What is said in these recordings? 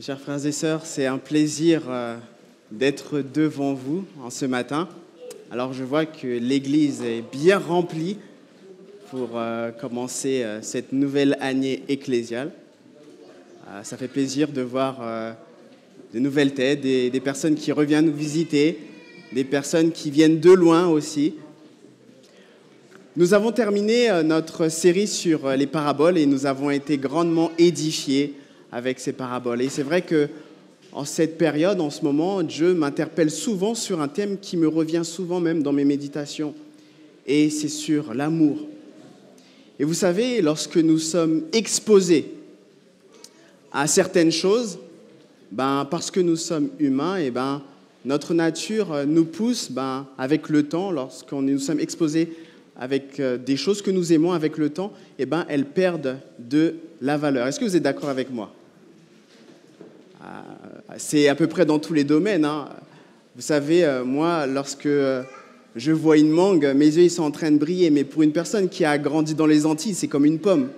Mes chers frères et sœurs, c'est un plaisir d'être devant vous en ce matin. Alors je vois que l'église est bien remplie pour commencer cette nouvelle année ecclésiale. Ça fait plaisir de voir de nouvelles têtes, des personnes qui reviennent nous visiter, des personnes qui viennent de loin aussi. Nous avons terminé notre série sur les paraboles et nous avons été grandement édifiés avec ces paraboles. Et c'est vrai que en cette période, en ce moment, Dieu m'interpelle souvent sur un thème qui me revient souvent même dans mes méditations, et c'est sur l'amour. Et vous savez, lorsque nous sommes exposés à certaines choses, parce que nous sommes humains, notre nature nous pousse, avec le temps, lorsque nous sommes exposés avec des choses que nous aimons avec le temps, elles perdent de la valeur. Est-ce que vous êtes d'accord avec moi ? C'est à peu près dans tous les domaines. Vous savez, moi, lorsque je vois une mangue, mes yeux ils sont en train de briller. Mais pour une personne qui a grandi dans les Antilles, c'est comme une pomme.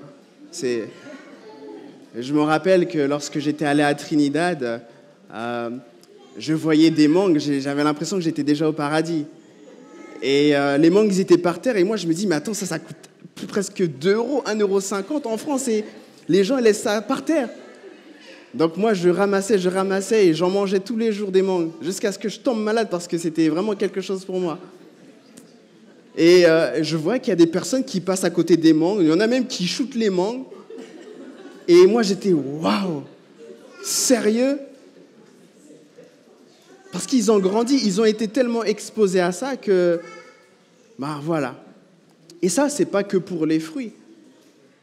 Je me rappelle que lorsque j'étais allé à Trinidad, je voyais des mangues. J'avais l'impression que j'étais déjà au paradis. Et les mangues, ils étaient par terre. Et moi, je me dis, mais attends, ça coûte presque 2 euros, 1,50 € en France. Et les gens, ils laissent ça par terre. Donc moi, je ramassais et j'en mangeais tous les jours des mangues, jusqu'à ce que je tombe malade parce que c'était vraiment quelque chose pour moi. Et je vois qu'il y a des personnes qui passent à côté des mangues. Il y en a même qui shootent les mangues. Et moi, j'étais, waouh, sérieux ? Parce qu'ils ont grandi, ils ont été tellement exposés à ça que, voilà. Et ça, c'est pas que pour les fruits.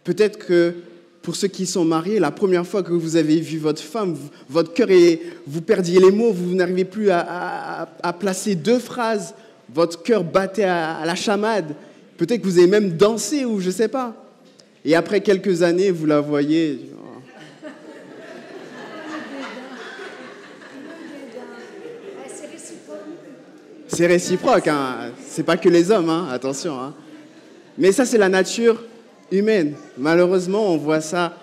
Peut-être que pour ceux qui sont mariés, la première fois que vous avez vu votre femme, votre cœur, vous perdiez les mots, vous n'arrivez plus à placer 2 phrases, votre cœur battait à la chamade. Peut-être que vous avez même dansé ou je ne sais pas. Et après quelques années, vous la voyez. C'est réciproque, c'est pas que les hommes, attention. Mais ça, c'est la nature humaine. Malheureusement, on voit ça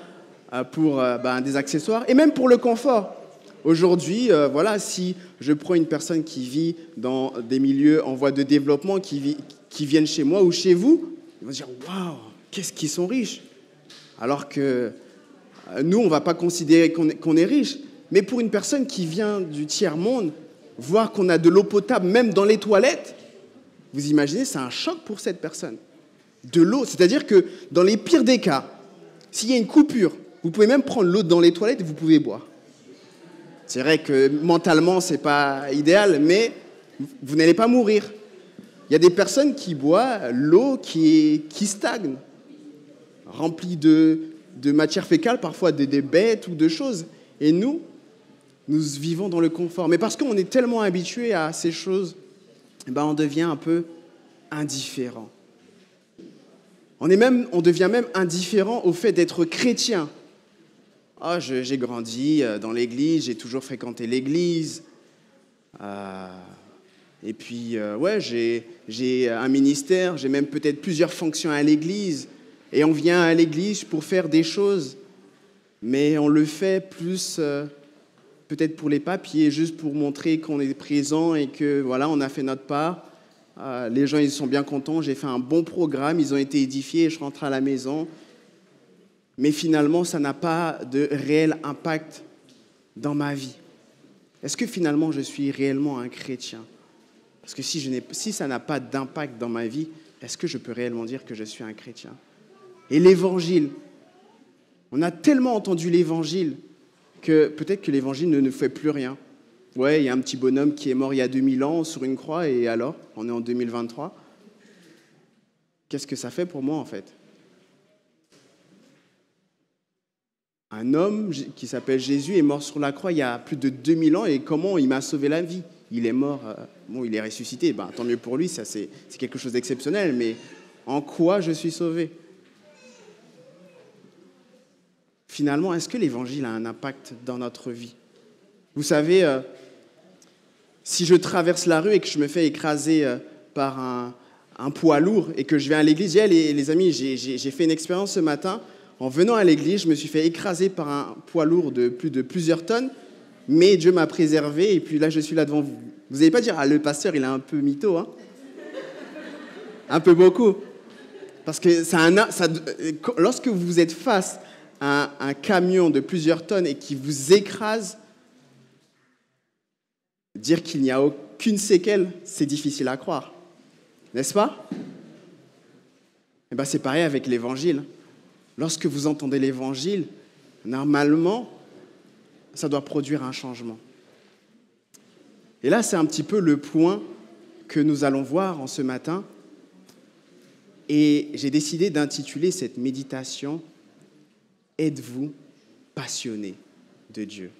pour des accessoires et même pour le confort. Aujourd'hui, si je prends une personne qui vit dans des milieux en voie de développement, qui viennent chez moi ou chez vous, ils vont dire « Waouh, qu'est-ce qu'ils sont riches !» Alors que nous, on ne va pas considérer qu'on est riche. Mais pour une personne qui vient du tiers-monde, voir qu'on a de l'eau potable même dans les toilettes, vous imaginez, c'est un choc pour cette personne. De l'eau, c'est-à-dire que dans les pires des cas, s'il y a une coupure, vous pouvez même prendre l'eau dans les toilettes et vous pouvez boire. C'est vrai que mentalement, ce n'est pas idéal, mais vous n'allez pas mourir. Il y a des personnes qui boivent l'eau qui stagne, remplie de matière fécale, parfois des bêtes ou de choses. Et nous vivons dans le confort. Mais parce qu'on est tellement habitué à ces choses, on devient un peu indifférent. On devient même indifférent au fait d'être chrétien. J'ai grandi dans l'église, j'ai toujours fréquenté l'église. Et puis, j'ai un ministère, j'ai même peut-être plusieurs fonctions à l'église. Et on vient à l'église pour faire des choses. Mais on le fait plus peut-être pour les papiers, juste pour montrer qu'on est présent et que on a fait notre part. Les gens, ils sont bien contents, j'ai fait un bon programme, ils ont été édifiés et je rentre à la maison. Mais finalement, ça n'a pas de réel impact dans ma vie. Est-ce que finalement, je suis réellement un chrétien ? Parce que si ça n'a pas d'impact dans ma vie, est-ce que je peux réellement dire que je suis un chrétien ? Et l'évangile, on a tellement entendu l'évangile que peut-être que l'évangile ne nous fait plus rien. Ouais, il y a un petit bonhomme qui est mort il y a 2000 ans sur une croix, et alors, on est en 2023. Qu'est-ce que ça fait pour moi, en fait ? Un homme qui s'appelle Jésus est mort sur la croix il y a plus de 2000 ans, et comment il m'a sauvé la vie ? Il est mort, il est ressuscité, tant mieux pour lui, ça c'est quelque chose d'exceptionnel, mais en quoi je suis sauvé ? Finalement, est-ce que l'évangile a un impact dans notre vie ? Vous savez, si je traverse la rue et que je me fais écraser par un poids lourd et que je vais à l'église, les amis, j'ai fait une expérience ce matin. En venant à l'église, je me suis fait écraser par un poids lourd de plusieurs tonnes, mais Dieu m'a préservé, et puis là, je suis là devant vous. Vous n'allez pas dire, ah, le pasteur, il est un peu mytho, hein? Un peu beaucoup. Parce que lorsque vous êtes face à un camion de plusieurs tonnes et qui vous écrase, dire qu'il n'y a aucune séquelle, c'est difficile à croire. N'est-ce pas? Eh bien, c'est pareil avec l'évangile. Lorsque vous entendez l'évangile, normalement, ça doit produire un changement. Et là, c'est un petit peu le point que nous allons voir en ce matin. Et j'ai décidé d'intituler cette méditation « Êtes-vous passionné de Dieu ?»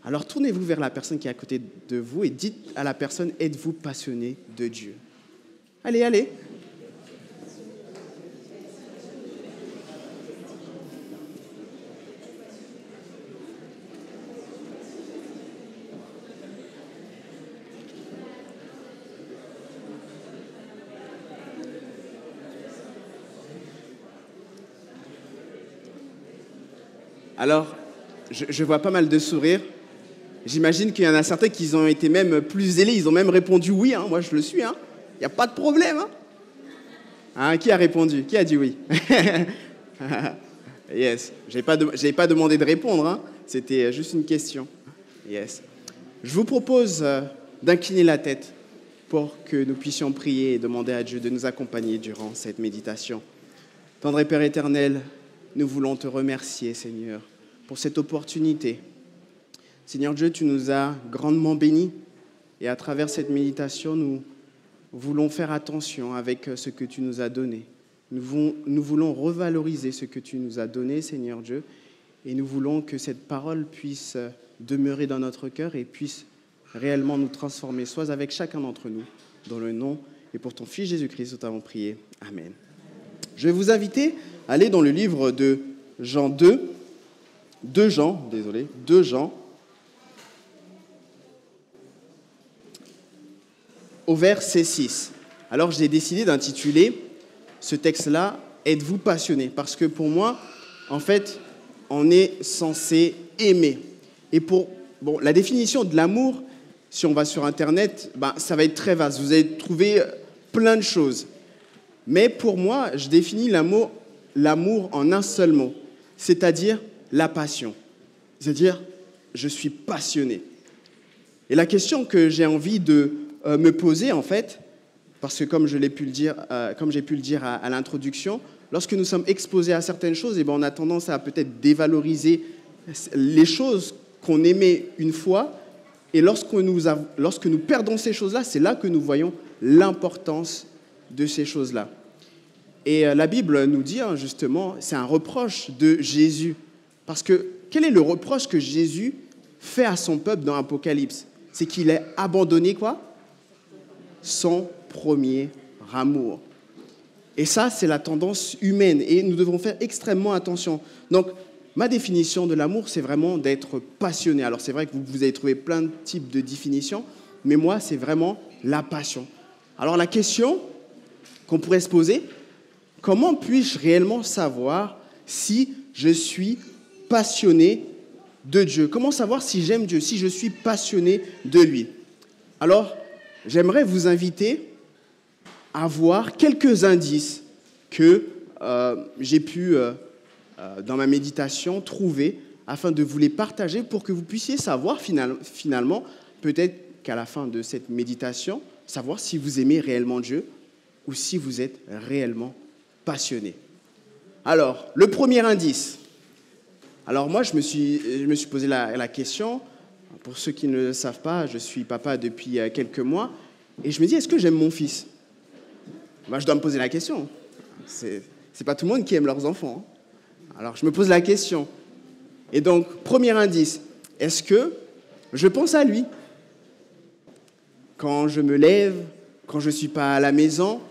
Alors tournez-vous vers la personne qui est à côté de vous et dites à la personne « Êtes-vous passionné de Dieu ?» Allez, allez. Alors, je vois pas mal de sourires. J'imagine qu'il y en a certains qui ont été même plus zélés, ils ont même répondu oui, hein, moi je le suis, hein. Il n'y a pas de problème. Hein. Hein, qui a répondu? Qui a dit oui? Yes, je n'ai pas demandé de répondre, hein. C'était juste une question. Yes. Je vous propose d'incliner la tête pour que nous puissions prier et demander à Dieu de nous accompagner durant cette méditation. Tendre et Père éternel, nous voulons te remercier, Seigneur, pour cette opportunité. Seigneur Dieu, tu nous as grandement bénis et à travers cette méditation, nous voulons faire attention avec ce que tu nous as donné. Nous voulons revaloriser ce que tu nous as donné, Seigneur Dieu, et nous voulons que cette parole puisse demeurer dans notre cœur et puisse réellement nous transformer, soit avec chacun d'entre nous, dans le nom et pour ton Fils Jésus-Christ, nous t'avons prié. Amen. Je vais vous inviter à aller dans le livre de Jean 2, au verset 6. Alors j'ai décidé d'intituler ce texte-là « Êtes-vous passionné ?» Parce que pour moi, en fait, on est censé aimer. Et la définition de l'amour, si on va sur Internet, ça va être très vaste. Vous allez trouver plein de choses. Mais pour moi, je définis l'amour en un seul mot, c'est-à-dire la passion. C'est-à-dire, je suis passionné. Et la question que j'ai envie de me poser, en fait, parce que comme j'ai pu le dire à l'introduction, lorsque nous sommes exposés à certaines choses, on a tendance à peut-être dévaloriser les choses qu'on aimait une fois. Et lorsque nous perdons ces choses-là, c'est là que nous voyons l'importance de ces choses-là. Et la Bible nous dit, justement, c'est un reproche de Jésus. Parce que quel est le reproche que Jésus fait à son peuple dans Apocalypse? C'est qu'il a abandonné quoi? Son premier amour. Et ça, c'est la tendance humaine. Et nous devons faire extrêmement attention. Donc, ma définition de l'amour, c'est vraiment d'être passionné. Alors, c'est vrai que vous avez trouvé plein de types de définitions, mais moi, c'est vraiment la passion. Alors, la question qu'on pourrait se poser, comment puis-je réellement savoir si je suis passionné de Dieu? Comment savoir si j'aime Dieu, si je suis passionné de lui? Alors, j'aimerais vous inviter à voir quelques indices que j'ai pu, dans ma méditation, trouver afin de vous les partager pour que vous puissiez savoir finalement, peut-être qu'à la fin de cette méditation, savoir si vous aimez réellement Dieu ou si vous êtes réellement passionné. Alors, le premier indice. Alors moi, je me suis posé la question. Pour ceux qui ne le savent pas, je suis papa depuis quelques mois. Et je me dis, est-ce que j'aime mon fils? Je dois me poser la question. C'est pas tout le monde qui aime leurs enfants. Alors, je me pose la question. Et donc, premier indice, est-ce que je pense à lui? Quand je me lève, quand je ne suis pas à la maison,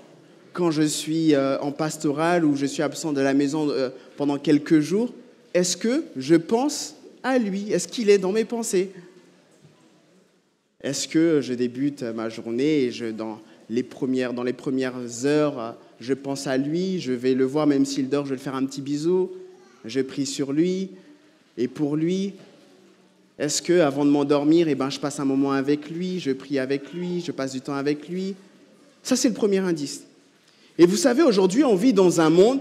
quand je suis en pastoral ou je suis absent de la maison pendant quelques jours, est-ce que je pense à lui? Est-ce qu'il est dans mes pensées? Est-ce que je débute ma journée et dans les premières heures, je pense à lui, je vais le voir, même s'il dort, je vais lui faire un petit bisou, je prie sur lui et pour lui. Est-ce que avant de m'endormir, je passe un moment avec lui, je prie avec lui, je passe du temps avec lui? Ça, c'est le premier indice. Et vous savez, aujourd'hui, on vit dans un monde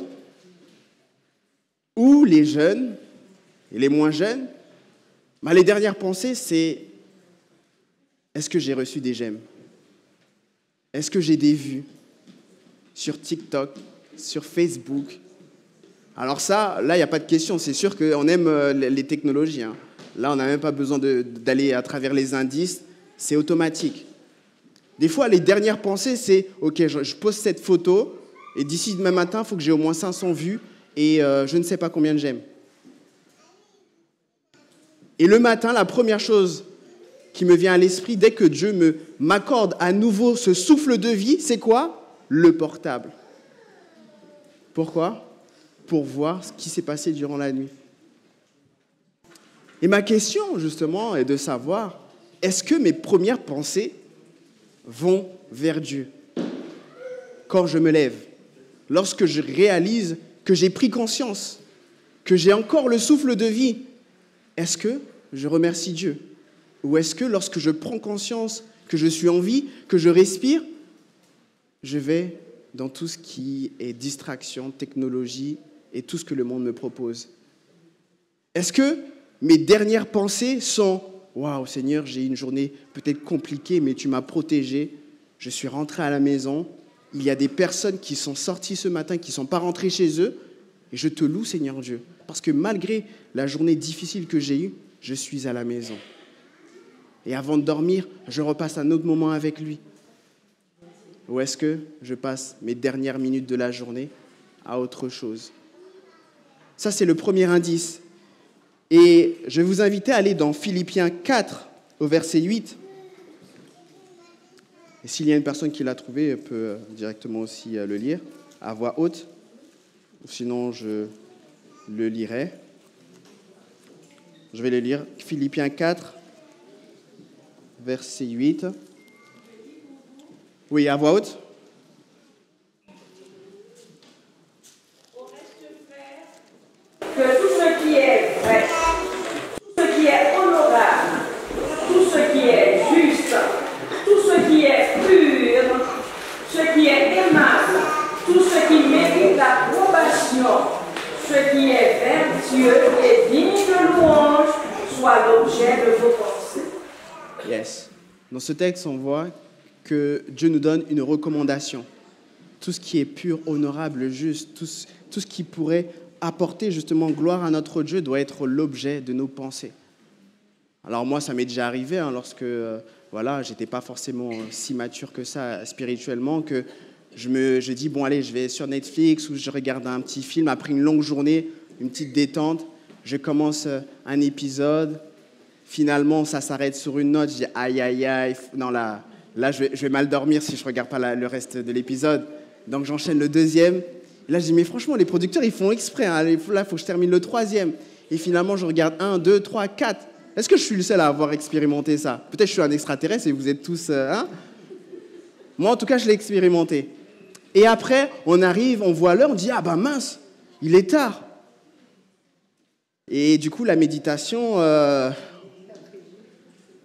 où les jeunes et les moins jeunes, les dernières pensées, c'est: est-ce que j'ai reçu des j'aime? Est-ce que j'ai des vues sur TikTok, sur Facebook? Alors ça, là, il n'y a pas de question. C'est sûr qu'on aime les technologies. Hein. Là, on n'a même pas besoin d'aller à travers les indices. C'est automatique. Des fois, les dernières pensées, c'est: OK, je poste cette photo et d'ici demain matin, il faut que j'ai au moins 500 vues et je ne sais pas combien de j'aime. Et le matin, la première chose qui me vient à l'esprit, dès que Dieu m'accorde à nouveau ce souffle de vie, c'est quoi? Le portable. Pourquoi? Pour voir ce qui s'est passé durant la nuit. Et ma question, justement, est de savoir, est-ce que mes premières pensées vont vers Dieu quand je me lève, lorsque je réalise que j'ai pris conscience, que j'ai encore le souffle de vie? Est-ce que je remercie Dieu? Ou est-ce que lorsque je prends conscience que je suis en vie, que je respire, je vais dans tout ce qui est distraction, technologie et tout ce que le monde me propose? Est-ce que mes dernières pensées sont: waouh, Seigneur, j'ai eu une journée peut-être compliquée, mais tu m'as protégé, je suis rentré à la maison, il y a des personnes qui sont sorties ce matin, qui ne sont pas rentrées chez eux, et je te loue, Seigneur Dieu, parce que malgré la journée difficile que j'ai eue, je suis à la maison. Et avant de dormir, je repasse un autre moment avec lui. Ou est-ce que je passe mes dernières minutes de la journée à autre chose? Ça, c'est le premier indice. Et je vais vous inviter à aller dans Philippiens 4, au verset 8. Et s'il y a une personne qui l'a trouvé, elle peut directement aussi le lire à voix haute. Sinon, je le lirai. Je vais le lire. Philippiens 4, verset 8. Oui, à voix haute. Que tout ce qui est vrai, tout ce qui est honorable, tout ce qui est juste, tout ce qui est pur, ce qui est aimable, tout ce qui mérite l'approbation, ce qui est vertueux et digne de louange, soit l'objet de vos pensées. Yes. Dans ce texte, on voit que Dieu nous donne une recommandation. Tout ce qui est pur, honorable, juste, tout ce qui pourrait apporter justement gloire à notre Dieu doit être l'objet de nos pensées. Alors moi, ça m'est déjà arrivé lorsque j'étais pas forcément si mature que ça spirituellement, que je dis bon allez, je vais sur Netflix ou je regarde un petit film après une longue journée, une petite détente, je commence un épisode, finalement ça s'arrête sur une note, je dis aïe aïe aïe, non là je vais mal dormir si je regarde pas le reste de l'épisode, donc j'enchaîne le deuxième. Et là, je dis, mais franchement, les producteurs, ils font exprès. Là, il faut que je termine le troisième. Et finalement, je regarde 1, 2, 3, 4. Est-ce que je suis le seul à avoir expérimenté ça? Peut-être que je suis un extraterrestre et vous êtes tous... Moi, en tout cas, je l'ai expérimenté. Et après, on arrive, on voit l'heure, on dit, ah ben mince, il est tard. Et du coup, la méditation,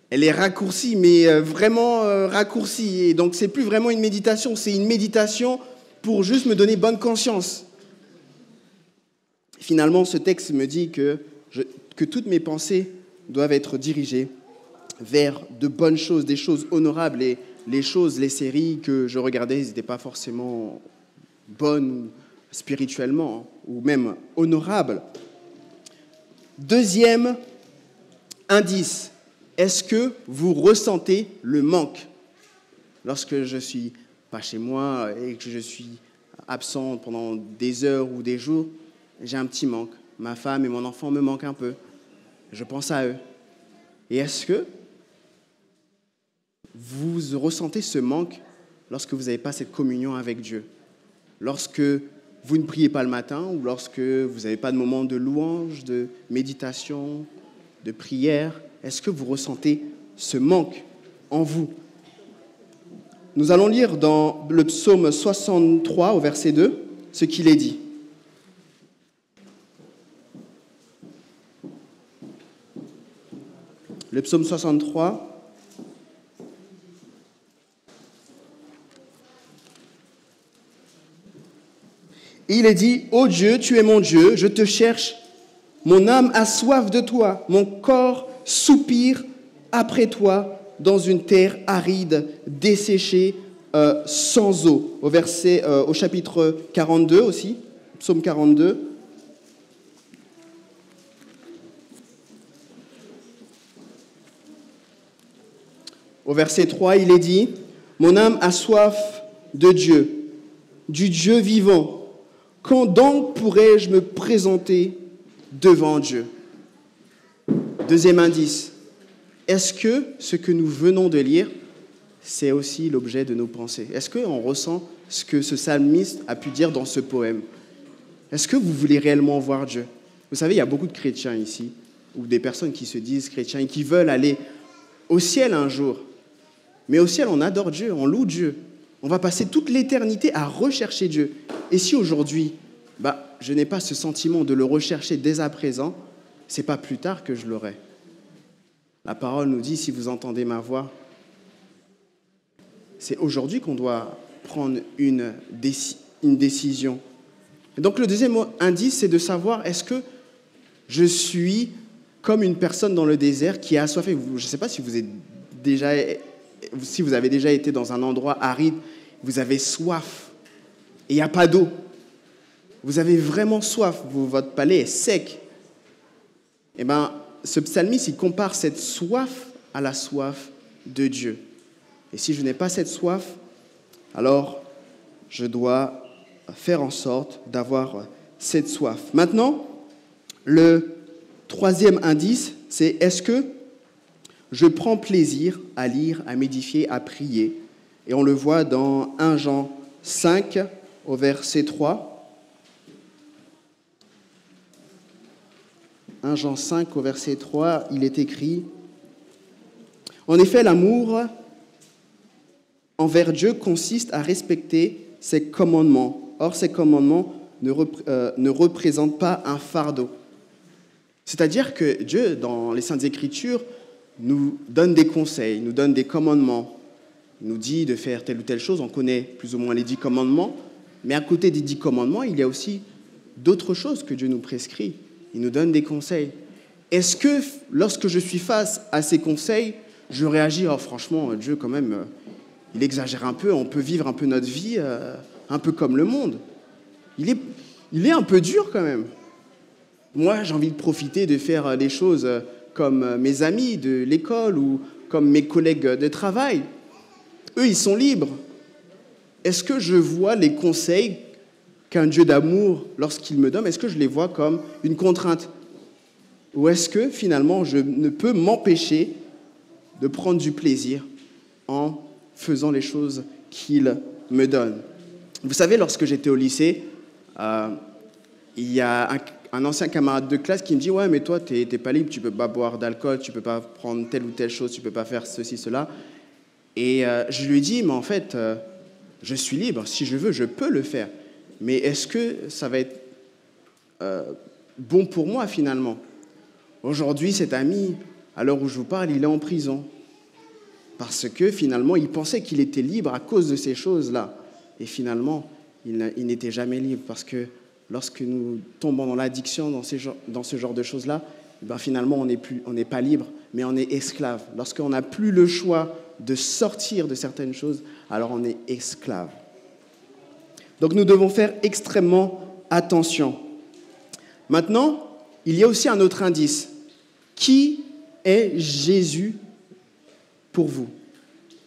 elle est raccourcie, mais vraiment raccourcie. Et donc, c'est plus vraiment une méditation, c'est une méditation pour juste me donner bonne conscience. Finalement, ce texte me dit que toutes mes pensées doivent être dirigées vers de bonnes choses, des choses honorables. Et les séries que je regardais, elles n'étaient pas forcément bonnes spirituellement ou même honorables. Deuxième indice, est-ce que vous ressentez le manque? Lorsque je suis pas chez moi et que je suis absent pendant des heures ou des jours, j'ai un petit manque. Ma femme et mon enfant me manquent un peu. Je pense à eux. Et est-ce que vous ressentez ce manque lorsque vous n'avez pas cette communion avec Dieu? Lorsque vous ne priez pas le matin ou lorsque vous n'avez pas de moment de louange, de méditation, de prière, est-ce que vous ressentez ce manque en vous? Nous allons lire dans le psaume 63 au verset 2 ce qu'il est dit. Le psaume 63. Et il est dit, « Ô Dieu, tu es mon Dieu, je te cherche, mon âme a soif de toi, mon corps soupire après toi dans une terre aride, desséchée, sans eau. » Au chapitre 42 aussi, psaume 42. Au verset 3, il est dit, « Mon âme a soif de Dieu, du Dieu vivant. Quand donc pourrais-je me présenter devant Dieu ?» Deuxième indice, est-ce que ce que nous venons de lire, c'est aussi l'objet de nos pensées? Est-ce qu'on ressent ce que ce psalmiste a pu dire dans ce poème? Est-ce que vous voulez réellement voir Dieu? Vous savez, il y a beaucoup de chrétiens ici, ou des personnes qui se disent chrétiens et qui veulent aller au ciel un jour. Mais au ciel, on adore Dieu, on loue Dieu. On va passer toute l'éternité à rechercher Dieu. Et si aujourd'hui, je n'ai pas ce sentiment de le rechercher dès à présent, ce n'est pas plus tard que je l'aurai. La parole nous dit, si vous entendez ma voix, c'est aujourd'hui qu'on doit prendre une décision. Et donc le deuxième indice, c'est de savoir, est-ce que je suis comme une personne dans le désert qui est assoiffée? Je ne sais pas si vous avez déjà été dans un endroit aride, vous avez soif et il n'y a pas d'eau. Vous avez vraiment soif, votre palais est sec. Eh bien, ce psalmiste, il compare cette soif à la soif de Dieu. Et si je n'ai pas cette soif, alors je dois faire en sorte d'avoir cette soif. Maintenant, le troisième indice, c'est est-ce que je prends plaisir à lire, à m'édifier, à prier? Et on le voit dans 1 Jean 5 au verset 3. 1 Jean 5 au verset 3, il est écrit « En effet, l'amour envers Dieu consiste à respecter ses commandements. Or, ces commandements ne représentent pas un fardeau. » C'est-à-dire que Dieu, dans les Saintes Écritures, nous donne des conseils, nous donne des commandements. Il nous dit de faire telle ou telle chose, on connaît plus ou moins les 10 commandements, mais à côté des 10 commandements, il y a aussi d'autres choses que Dieu nous prescrit. Il nous donne des conseils. Est-ce que lorsque je suis face à ces conseils, je réagis, oh franchement, Dieu quand même, il exagère un peu, on peut vivre un peu notre vie, un peu comme le monde. Il est un peu dur quand même. Moi, j'ai envie de profiter de faire les choses comme mes amis de l'école ou comme mes collègues de travail. Eux, ils sont libres. Est-ce que je vois les conseils qu'un Dieu d'amour, lorsqu'il me donne, est-ce que je les vois comme une contrainte? Ou est-ce que, finalement, je ne peux m'empêcher de prendre du plaisir en faisant les choses qu'il me donne? Vous savez, lorsque j'étais au lycée, il y a un ancien camarade de classe qui me dit « Ouais, mais toi, t'es pas libre, tu peux pas boire d'alcool, tu peux pas prendre telle ou telle chose, tu peux pas faire ceci, cela. » Et je lui ai dit « Mais en fait, je suis libre, si je veux, je peux le faire. Mais est-ce que ça va être bon pour moi, finalement ?» Aujourd'hui, cet ami, à l'heure où je vous parle, il est en prison. Parce que, finalement, il pensait qu'il était libre à cause de ces choses-là. Et finalement, il n'était jamais libre parce que lorsque nous tombons dans l'addiction, dans ce genre de choses-là, ben finalement, on n'est pas libre, mais on est esclave. Lorsqu'on n'a plus le choix de sortir de certaines choses, alors on est esclave. Donc nous devons faire extrêmement attention. Maintenant, il y a aussi un autre indice. Qui est Jésus pour vous?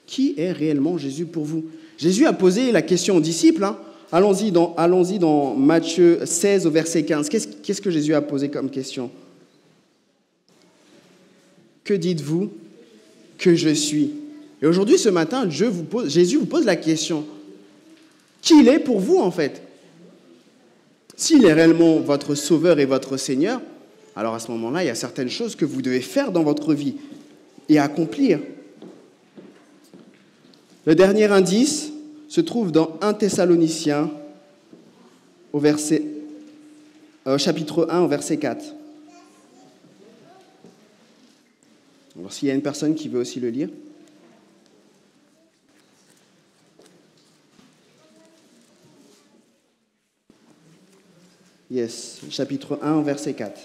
Qui est réellement Jésus pour vous? Jésus a posé la question aux disciples, Allons-y dans Matthieu 16 au verset 15. Qu'est-ce que Jésus a posé comme question? Que dites-vous que je suis? Et aujourd'hui, ce matin, Jésus vous pose la question. Qui il est pour vous, en fait? S'il est réellement votre sauveur et votre Seigneur, alors à ce moment-là, il y a certaines choses que vous devez faire dans votre vie et accomplir. Le dernier indice se trouve dans 1 Thessaloniciens, chapitre 1, au verset 4. Alors, s'il y a une personne qui veut aussi le lire. Yes, chapitre 1, verset 4.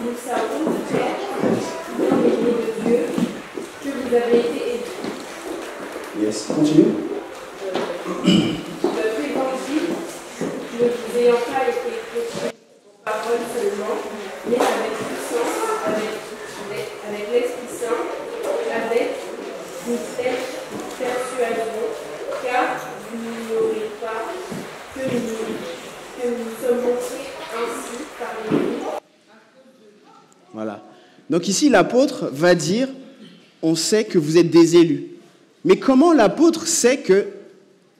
Nous savons, frères, bien-aimés de Dieu, que vous avez été élus. Yes, continue. Notre évangile ne vous ayant pas été prêché en parole seulement, mais avec puissance, avec l'Esprit Saint, avec une telle persuasion, car vous n'ignorez pas que nous sommes montrés ainsi parmi vous. Voilà. Donc ici, l'apôtre va dire, on sait que vous êtes des élus. Mais comment l'apôtre sait que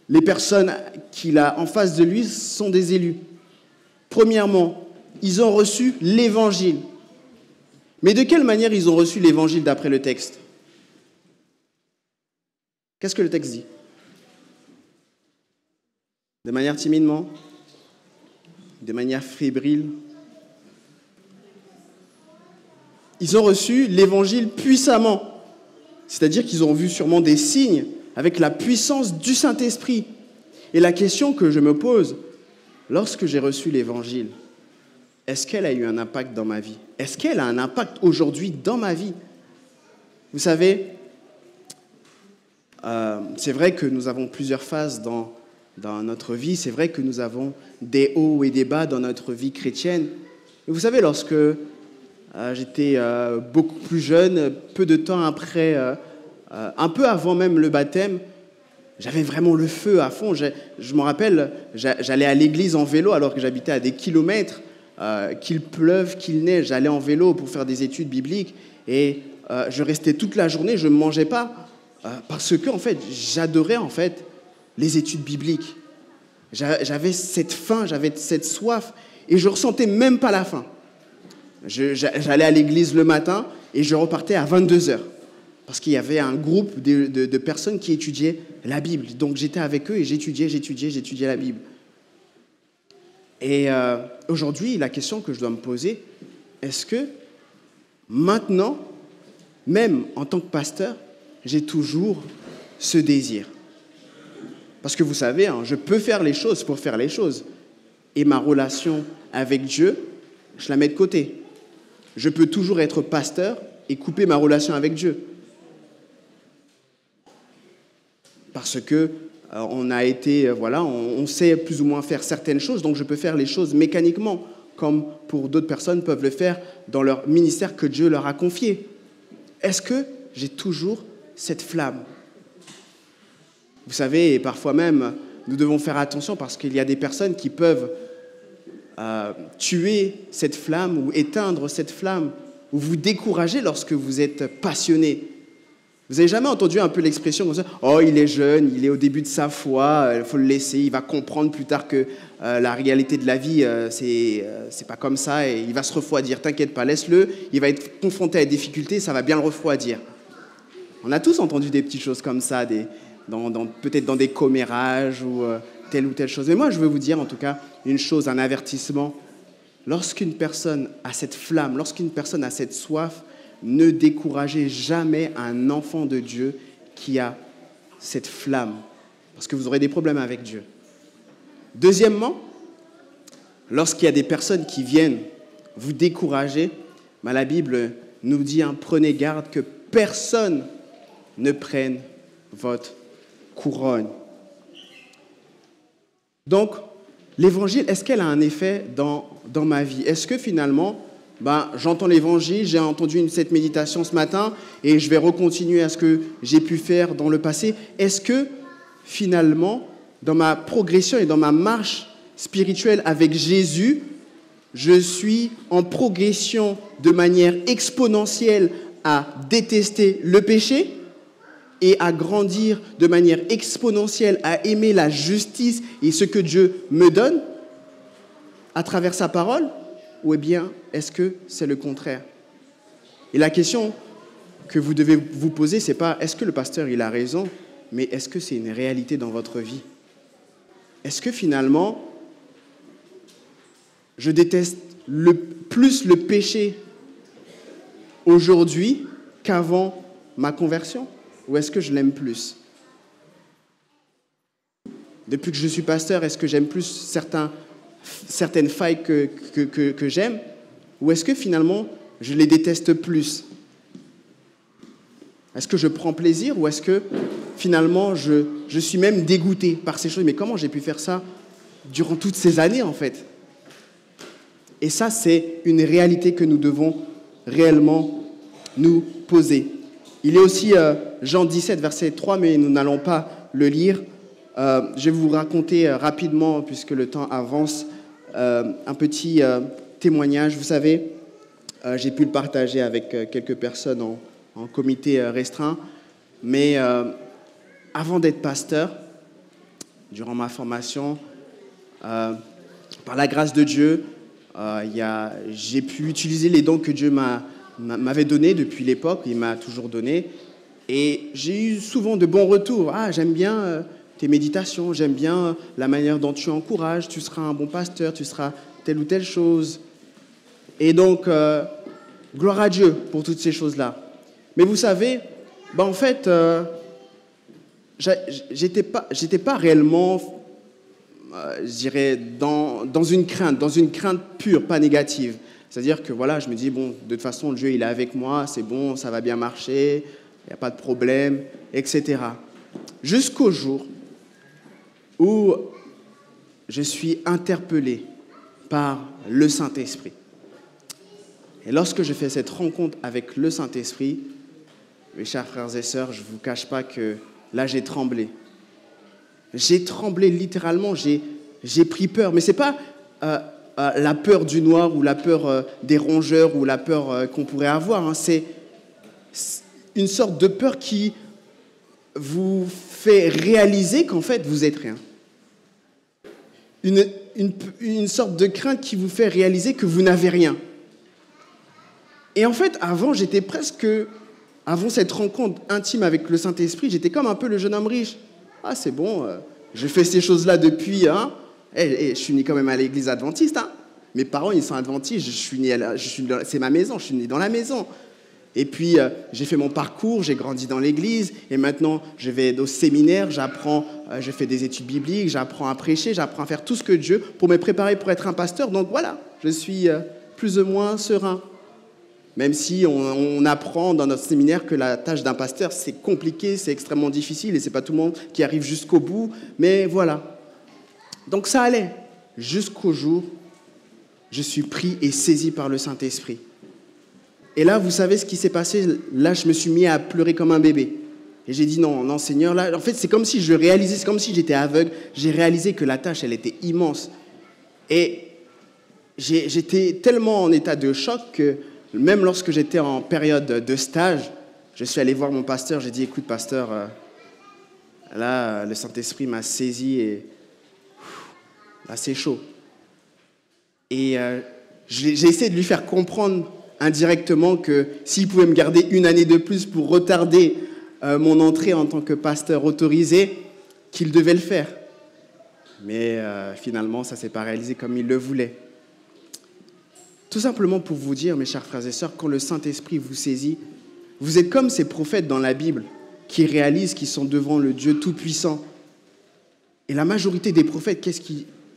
les personnes qu'il a en face de lui sont des élus? Premièrement, ils ont reçu l'évangile. Mais de quelle manière ils ont reçu l'évangile d'après le texte? Qu'est-ce que le texte dit? De manière timidement? De manière fébrile? Ils ont reçu l'évangile puissamment. C'est-à-dire qu'ils ont vu sûrement des signes avec la puissance du Saint-Esprit. Et la question que je me pose, lorsque j'ai reçu l'évangile, est-ce qu'elle a eu un impact dans ma vie? Est-ce qu'elle a un impact aujourd'hui dans ma vie? Vous savez, c'est vrai que nous avons plusieurs phases dans notre vie. C'est vrai que nous avons des hauts et des bas dans notre vie chrétienne. Et vous savez, lorsque j'étais beaucoup plus jeune, peu de temps après, un peu avant même le baptême, j'avais vraiment le feu à fond. Je me rappelle, j'allais à l'église en vélo alors que j'habitais à des kilomètres, qu'il pleuve, qu'il neige, j'allais en vélo pour faire des études bibliques et je restais toute la journée, je ne mangeais pas parce que en fait, j'adorais en fait les études bibliques. J'avais cette faim, j'avais cette soif et je ne ressentais même pas la faim. J'allais à l'église le matin et je repartais à 22h parce qu'il y avait un groupe de personnes qui étudiaient la Bible. Donc j'étais avec eux et j'étudiais la Bible. Et aujourd'hui, la question que je dois me poser, est-ce que maintenant, même en tant que pasteur, j'ai toujours ce désir? Parce que vous savez, je peux faire les choses pour faire les choses. Et ma relation avec Dieu, je la mets de côté. Je peux toujours être pasteur et couper ma relation avec Dieu. Parce que on a été, on sait plus ou moins faire certaines choses, donc je peux faire les choses mécaniquement, comme pour d'autres personnes peuvent le faire dans leur ministère que Dieu leur a confié. Est-ce que j'ai toujours cette flamme? Vous savez, et parfois même, nous devons faire attention parce qu'il y a des personnes qui peuvent tuer cette flamme ou éteindre cette flamme ou vous décourager lorsque vous êtes passionné. Vous n'avez jamais entendu un peu l'expression comme ça? Oh, il est jeune, il est au début de sa foi, il faut le laisser, il va comprendre plus tard que la réalité de la vie, c'est pas comme ça et il va se refroidir. T'inquiète pas, laisse-le, il va être confronté à des difficultés, ça va bien le refroidir. On a tous entendu des petites choses comme ça, peut-être dans des commérages ou telle chose. Mais moi, je veux vous dire en tout cas une chose, un avertissement. Lorsqu'une personne a cette flamme, lorsqu'une personne a cette soif, ne découragez jamais un enfant de Dieu qui a cette flamme, parce que vous aurez des problèmes avec Dieu. Deuxièmement, lorsqu'il y a des personnes qui viennent vous décourager, la Bible nous dit, prenez garde que personne ne prenne votre couronne. Donc, l'évangile, est-ce qu'elle a un effet dans ma vie? Est-ce que finalement, j'entends l'évangile, j'ai entendu cette méditation ce matin et je vais recontinuer à ce que j'ai pu faire dans le passé? Est-ce que finalement, dans ma progression et dans ma marche spirituelle avec Jésus, je suis en progression de manière exponentielle à détester le péché et à grandir de manière exponentielle à aimer la justice et ce que Dieu me donne à travers sa parole? ou bien est-ce que c'est le contraire? Et la question que vous devez vous poser, ce n'est pas est-ce que le pasteur il a raison, mais est-ce que c'est une réalité dans votre vie? Est-ce que finalement, je déteste plus le péché aujourd'hui qu'avant ma conversion? Ou est-ce que je l'aime plus? Depuis que je suis pasteur, est-ce que j'aime plus certaines failles que j'aime? Ou est-ce que finalement, je les déteste plus? Est-ce que je prends plaisir ou est-ce que finalement, je suis même dégoûté par ces choses? Mais comment j'ai pu faire ça durant toutes ces années, en fait? Et ça, c'est une réalité que nous devons réellement nous poser. Il y a aussi Jean 17, verset 3, mais nous n'allons pas le lire. Je vais vous raconter rapidement, puisque le temps avance, un petit témoignage. Vous savez, j'ai pu le partager avec quelques personnes en comité restreint, mais avant d'être pasteur, durant ma formation, par la grâce de Dieu, j'ai pu utiliser les dons que Dieu m'avait donnés depuis l'époque, il m'a toujours donné, et j'ai eu souvent de bons retours. Ah, j'aime bien tes méditations, j'aime bien la manière dont tu encourages, tu seras un bon pasteur, tu seras telle ou telle chose. Et donc, gloire à Dieu pour toutes ces choses-là. Mais vous savez, en fait, j'étais pas réellement, je dirais, dans une crainte pure, pas négative. C'est-à-dire que voilà, je me dis, bon, de toute façon, Dieu, il est avec moi, c'est bon, ça va bien marcher, il n'y a pas de problème, etc. Jusqu'au jour où je suis interpellé par le Saint-Esprit. Et lorsque je fais cette rencontre avec le Saint-Esprit, mes chers frères et sœurs, je ne vous cache pas que là, j'ai tremblé. J'ai tremblé littéralement, j'ai pris peur. Mais ce n'est pas la peur du noir ou la peur des rongeurs ou la peur qu'on pourrait avoir. Hein. C'est une sorte de peur qui vous fait réaliser qu'en fait, vous n'êtes rien. Une sorte de crainte qui vous fait réaliser que vous n'avez rien. Et en fait, avant cette rencontre intime avec le Saint-Esprit, j'étais comme un peu le jeune homme riche. Ah, c'est bon, je fais ces choses-là depuis, hein. Je suis né quand même à l'église adventiste, hein. Mes parents, ils sont adventistes, c'est ma maison, je suis né dans la maison. Et puis, j'ai fait mon parcours, j'ai grandi dans l'église, et maintenant, je vais au séminaire, je fais des études bibliques, j'apprends à prêcher, j'apprends à faire tout ce que Dieu, pour me préparer pour être un pasteur. Donc voilà, je suis plus ou moins serein. Même si on apprend dans notre séminaire que la tâche d'un pasteur, c'est compliqué, c'est extrêmement difficile, et c'est pas tout le monde qui arrive jusqu'au bout, mais voilà. Donc ça allait, jusqu'au jour, je suis pris et saisi par le Saint-Esprit. Et là, vous savez ce qui s'est passé? Là, je me suis mis à pleurer comme un bébé. Et j'ai dit, non, Seigneur, là, en fait, c'est comme si je réalisais, c'est comme si j'étais aveugle. J'ai réalisé que la tâche, elle était immense. Et j'étais tellement en état de choc que même lorsque j'étais en période de stage, je suis allé voir mon pasteur, j'ai dit, écoute, pasteur, là, le Saint-Esprit m'a saisi et là, c'est chaud. Et j'ai essayé de lui faire comprendre indirectement que s'il pouvait me garder une année de plus pour retarder mon entrée en tant que pasteur autorisé, qu'il devait le faire. Mais finalement, ça ne s'est pas réalisé comme il le voulait. Tout simplement pour vous dire, mes chers frères et sœurs, quand le Saint-Esprit vous saisit, vous êtes comme ces prophètes dans la Bible qui réalisent qu'ils sont devant le Dieu Tout-Puissant. Et la majorité des prophètes,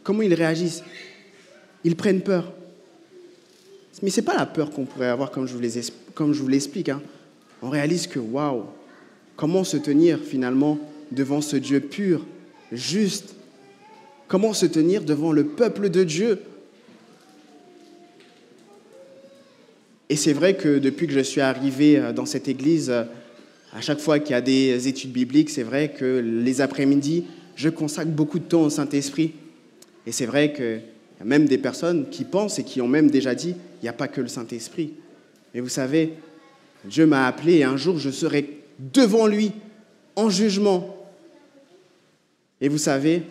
comment ils réagissent? Ils prennent peur. Mais ce n'est pas la peur qu'on pourrait avoir comme je vous l'explique. Hein. On réalise que, waouh, comment se tenir finalement devant ce Dieu pur, juste? Comment se tenir devant le peuple de Dieu? Et c'est vrai que depuis que je suis arrivé dans cette église, à chaque fois qu'il y a des études bibliques, c'est vrai que les après-midi, je consacre beaucoup de temps au Saint-Esprit. Et c'est vrai qu'il y a même des personnes qui pensent et qui ont même déjà dit, il n'y a pas que le Saint-Esprit. Mais vous savez, Dieu m'a appelé et un jour, je serai devant lui, en jugement. Et vous savez,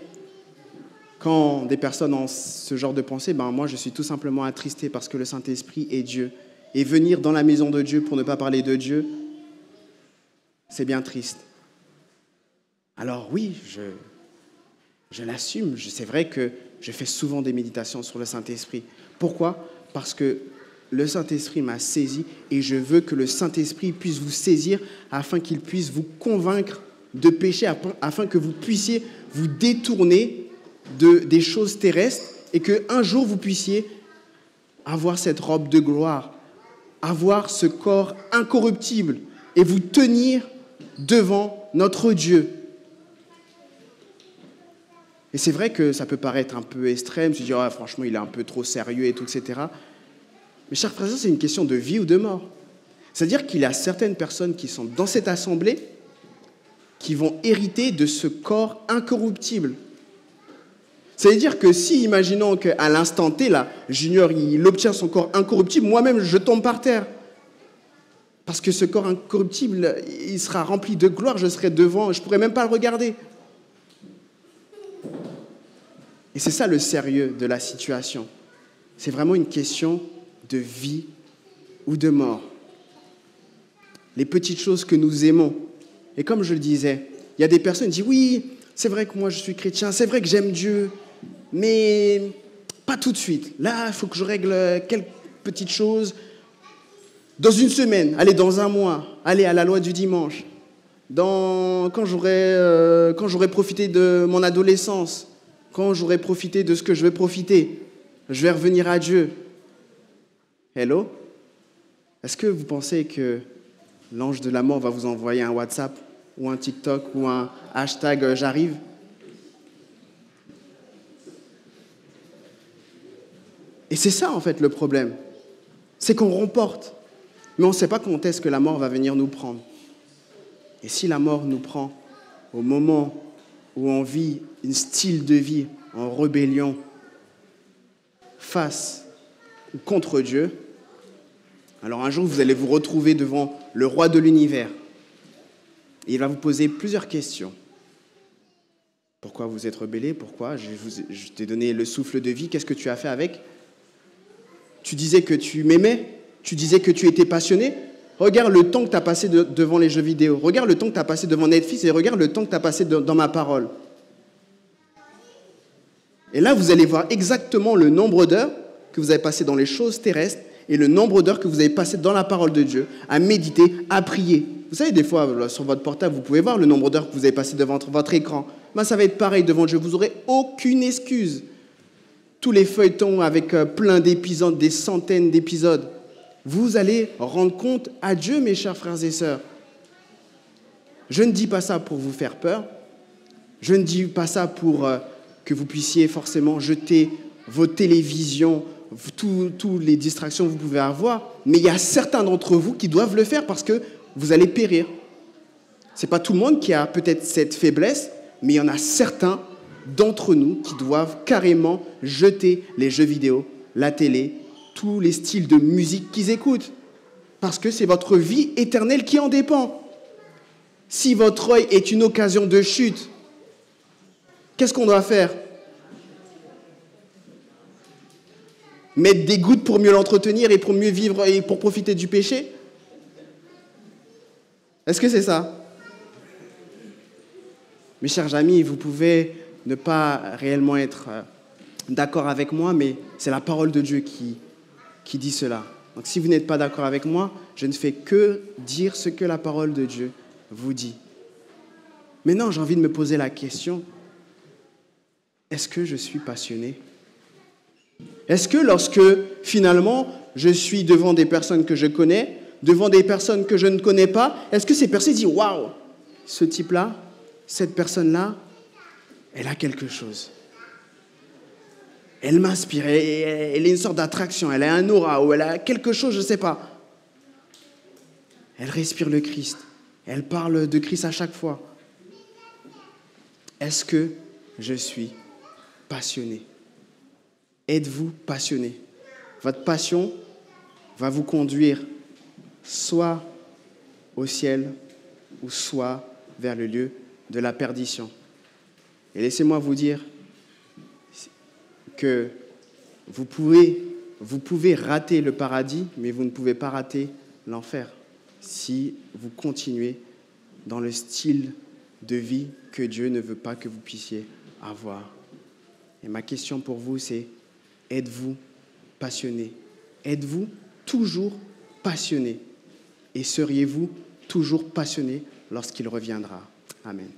quand des personnes ont ce genre de pensée, ben moi je suis tout simplement attristé parce que le Saint-Esprit est Dieu. Et venir dans la maison de Dieu pour ne pas parler de Dieu, c'est bien triste. Alors oui, je l'assume. C'est vrai que je fais souvent des méditations sur le Saint-Esprit. Pourquoi ? Parce que le Saint-Esprit m'a saisi et je veux que le Saint-Esprit puisse vous saisir afin qu'il puisse vous convaincre de péché, afin que vous puissiez vous détourner des choses terrestres et qu'un jour vous puissiez avoir cette robe de gloire, avoir ce corps incorruptible et vous tenir devant notre Dieu. Et c'est vrai que ça peut paraître un peu extrême, se dire franchement il est un peu trop sérieux et tout, etc. Mais chers frères et sœurs, c'est une question de vie ou de mort. C'est-à-dire qu'il y a certaines personnes qui sont dans cette assemblée qui vont hériter de ce corps incorruptible. Ça veut dire que si, imaginons qu'à l'instant T, là, Junior, il obtient son corps incorruptible, moi-même, je tombe par terre. Parce que ce corps incorruptible, il sera rempli de gloire, je serai devant, je ne pourrai même pas le regarder. Et c'est ça le sérieux de la situation. C'est vraiment une question de vie ou de mort. Les petites choses que nous aimons. Et comme je le disais, il y a des personnes qui disent « Oui, c'est vrai que moi je suis chrétien, c'est vrai que j'aime Dieu, mais pas tout de suite. Là, il faut que je règle quelques petites choses. Dans une semaine, allez, dans un mois, allez, à la loi du dimanche. Quand j'aurai profité de mon adolescence, quand j'aurai profité de ce que je vais profiter, je vais revenir à Dieu. » Hello? Est-ce que vous pensez que l'ange de la mort va vous envoyer un WhatsApp ou un TikTok ou un hashtag j'arrive? Et c'est ça en fait le problème. C'est qu'on remporte, mais on ne sait pas quand est-ce que la mort va venir nous prendre. Et si la mort nous prend au moment où on vit un style de vie en rébellion face ou contre Dieu, alors un jour vous allez vous retrouver devant le roi de l'univers. Et il va vous poser plusieurs questions. Pourquoi vous êtes rebellé? Pourquoi? Je t'ai donné le souffle de vie, qu'est-ce que tu as fait avec? Tu disais que tu m'aimais? Tu disais que tu étais passionné? Regarde le temps que tu as passé devant les jeux vidéo. Regarde le temps que tu as passé devant Netflix et regarde le temps que tu as passé dans ma parole. Et là, vous allez voir exactement le nombre d'heures que vous avez passé dans les choses terrestres et le nombre d'heures que vous avez passé dans la parole de Dieu, à méditer, à prier. Vous savez, des fois, là, sur votre portable, vous pouvez voir le nombre d'heures que vous avez passé devant votre écran. Ben, ça va être pareil devant Dieu. Vous n'aurez aucune excuse. Tous les feuilletons avec plein d'épisodes, des centaines d'épisodes, vous allez rendre compte à Dieu, mes chers frères et sœurs. Je ne dis pas ça pour vous faire peur. Je ne dis pas ça pour que vous puissiez forcément jeter vos télévisions, toutes les distractions que vous pouvez avoir. Mais il y a certains d'entre vous qui doivent le faire parce que vous allez périr. Ce n'est pas tout le monde qui a peut-être cette faiblesse, mais il y en a certains d'entre nous qui doivent carrément jeter les jeux vidéo, la télé, tous les styles de musique qu'ils écoutent. Parce que c'est votre vie éternelle qui en dépend. Si votre œil est une occasion de chute, qu'est-ce qu'on doit faire? Mettre des gouttes pour mieux l'entretenir et pour mieux vivre et pour profiter du péché? Est-ce que c'est ça? Mes chers amis, vous pouvez ne pas réellement être d'accord avec moi, mais c'est la parole de Dieu qui dit cela. Donc si vous n'êtes pas d'accord avec moi, je ne fais que dire ce que la parole de Dieu vous dit. Maintenant, j'ai envie de me poser la question, est-ce que je suis passionné? Est-ce que lorsque, finalement, je suis devant des personnes que je connais, devant des personnes que je ne connais pas, est-ce que ces personnes disent « Waouh, ce type-là, cette personne-là, elle a quelque chose. Elle m'inspire, elle a une sorte d'attraction, elle a un aura, ou elle a quelque chose, je ne sais pas. Elle respire le Christ, elle parle de Christ à chaque fois. Est-ce que je suis passionné? Êtes-vous passionné? Votre passion va vous conduire soit au ciel ou soit vers le lieu de la perdition. Et laissez-moi vous dire, que vous pouvez rater le paradis, mais vous ne pouvez pas rater l'enfer si vous continuez dans le style de vie que Dieu ne veut pas que vous puissiez avoir. Et ma question pour vous, c'est, êtes-vous passionné? Êtes-vous toujours passionné? Et seriez-vous toujours passionné lorsqu'il reviendra? Amen.